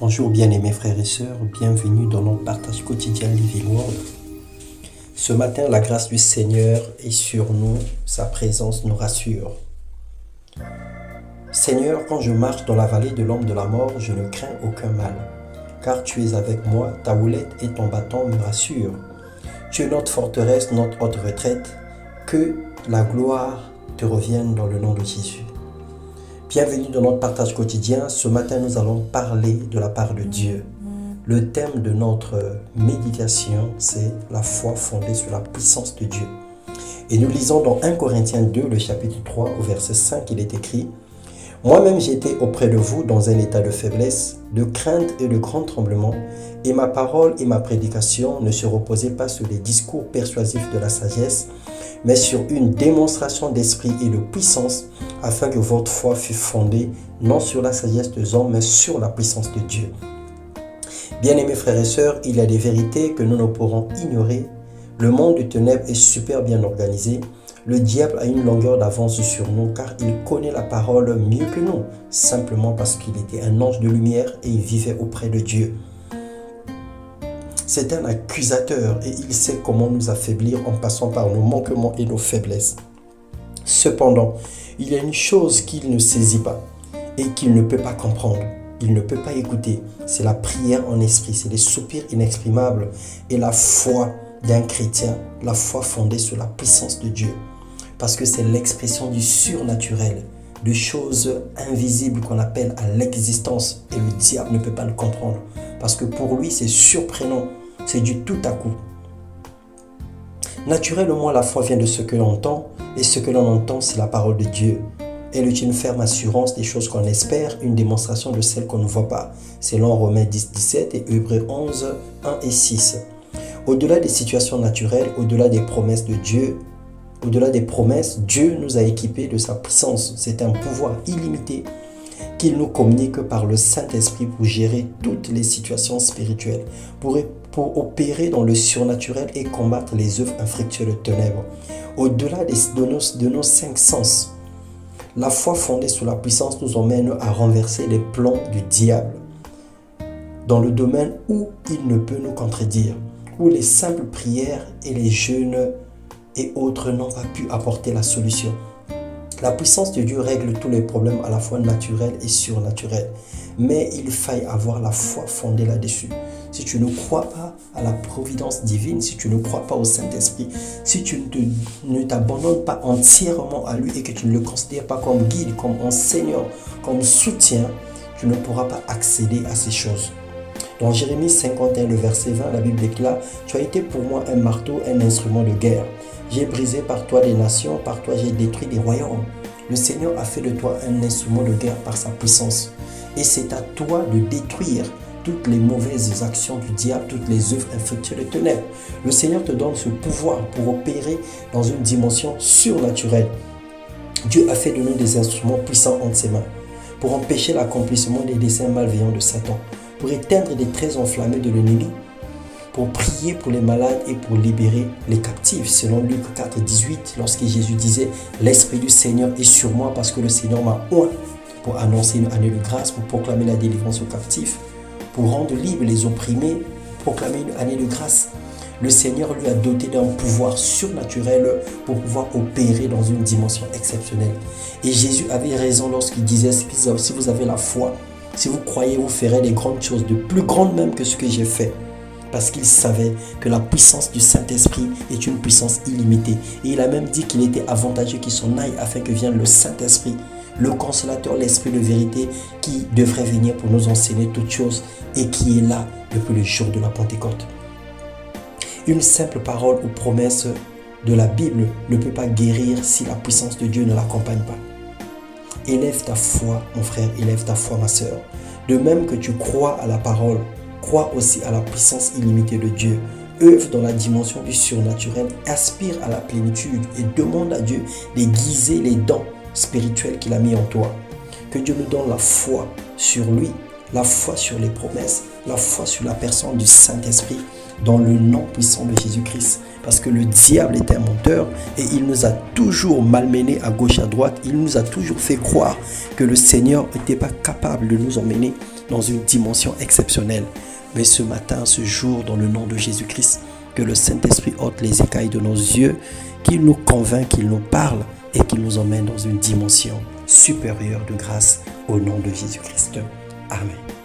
Bonjour bien-aimés frères et sœurs, bienvenue dans notre partage quotidien Living Word. Ce matin, la grâce du Seigneur est sur nous, sa présence nous rassure. Seigneur, quand je marche dans la vallée de l'ombre de la mort, je ne crains aucun mal, car tu es avec moi, ta houlette et ton bâton me rassurent. Tu es notre forteresse, notre haute retraite, que la gloire te revienne dans le nom de Jésus. Bienvenue dans notre partage quotidien. Ce matin, nous allons parler de la part de Dieu. Le thème de notre méditation, c'est la foi fondée sur la puissance de Dieu. Et nous lisons dans 1 Corinthiens 2, le chapitre 3, au verset 5, il est écrit « Moi-même j'étais auprès de vous dans un état de faiblesse, de crainte et de grand tremblement, et ma parole et ma prédication ne se reposaient pas sur les discours persuasifs de la sagesse, mais sur une démonstration d'esprit et de puissance, afin que votre foi fût fondée non sur la sagesse des hommes, mais sur la puissance de Dieu. » Bien-aimés frères et sœurs, il y a des vérités que nous ne pourrons ignorer. Le monde du ténèbre est super bien organisé. Le diable a une longueur d'avance sur nous car il connaît la parole mieux que nous, simplement parce qu'il était un ange de lumière et il vivait auprès de Dieu. C'est un accusateur et il sait comment nous affaiblir en passant par nos manquements et nos faiblesses. Cependant, il y a une chose qu'il ne saisit pas et qu'il ne peut pas comprendre. Il ne peut pas écouter. C'est la prière en esprit, c'est les soupirs inexprimables et la foi d'un chrétien, la foi fondée sur la puissance de Dieu. Parce que c'est l'expression du surnaturel, de choses invisibles qu'on appelle à l'existence et le diable ne peut pas le comprendre. Parce que pour lui, c'est surprenant, c'est du tout à coup. Naturellement, la foi vient de ce que l'on entend et ce que l'on entend, c'est la parole de Dieu. Elle est une ferme assurance des choses qu'on espère, une démonstration de celles qu'on ne voit pas. Selon Romains 10, 17 et Hébreux 11, 1 et 6. Au-delà des situations naturelles, au-delà des promesses de Dieu, Dieu nous a équipés de sa puissance. C'est un pouvoir illimité qu'il nous communique par le Saint-Esprit pour gérer toutes les situations spirituelles, pour opérer dans le surnaturel et combattre les œuvres infructueuses de ténèbres. Au-delà de nos cinq sens, la foi fondée sur la puissance nous emmène à renverser les plans du diable dans le domaine où il ne peut nous contredire, où les simples prières et les jeûnes et autres n'ont pas pu apporter la solution. La puissance de Dieu règle tous les problèmes à la fois naturels et surnaturels, mais il faille avoir la foi fondée là-dessus. Si tu ne crois pas à la providence divine, si tu ne crois pas au Saint-Esprit, si tu ne t'abandonnes pas entièrement à lui et que tu ne le considères pas comme guide, comme enseignant, comme soutien, tu ne pourras pas accéder à ces choses. Dans Jérémie 51, le verset 20, la Bible déclare « Tu as été pour moi un marteau, un instrument de guerre. J'ai brisé par toi des nations, par toi j'ai détruit des royaumes. » Le Seigneur a fait de toi un instrument de guerre par sa puissance. Et c'est à toi de détruire toutes les mauvaises actions du diable, toutes les œuvres infructueuses de ténèbres. Le Seigneur te donne ce pouvoir pour opérer dans une dimension surnaturelle. Dieu a fait de nous des instruments puissants entre ses mains pour empêcher l'accomplissement des desseins malveillants de Satan, pour éteindre des traits enflammés de l'ennemi, pour prier pour les malades et pour libérer les captifs. Selon Luc 4, 18, lorsque Jésus disait « L'Esprit du Seigneur est sur moi parce que le Seigneur m'a oint pour annoncer une année de grâce, pour proclamer la délivrance aux captifs, pour rendre libres les opprimés, proclamer une année de grâce. » Le Seigneur lui a doté d'un pouvoir surnaturel pour pouvoir opérer dans une dimension exceptionnelle. Et Jésus avait raison lorsqu'il disait « Si vous avez la foi, si vous croyez, vous ferez des grandes choses, de plus grandes même que ce que j'ai fait. » Parce qu'il savait que la puissance du Saint-Esprit est une puissance illimitée. Et il a même dit qu'il était avantageux qu'il s'en aille afin que vienne le Saint-Esprit, le consolateur, l'Esprit de vérité qui devrait venir pour nous enseigner toutes choses et qui est là depuis le jour de la Pentecôte. Une simple parole ou promesse de la Bible ne peut pas guérir si la puissance de Dieu ne l'accompagne pas. Élève ta foi, mon frère, élève ta foi, ma sœur. De même que tu crois à la parole, crois aussi à la puissance illimitée de Dieu. Œuvre dans la dimension du surnaturel, aspire à la plénitude et demande à Dieu d'aiguiser les dons spirituels qu'il a mis en toi. Que Dieu nous donne la foi sur lui, la foi sur les promesses, la foi sur la personne du Saint-Esprit, dans le nom puissant de Jésus-Christ. Parce que le diable est un menteur et il nous a toujours malmenés à gauche, à droite. Il nous a toujours fait croire que le Seigneur n'était pas capable de nous emmener dans une dimension exceptionnelle. Mais ce matin, ce jour, dans le nom de Jésus-Christ, que le Saint-Esprit ôte les écailles de nos yeux, qu'il nous convainc, qu'il nous parle et qu'il nous emmène dans une dimension supérieure de grâce au nom de Jésus-Christ. Amen.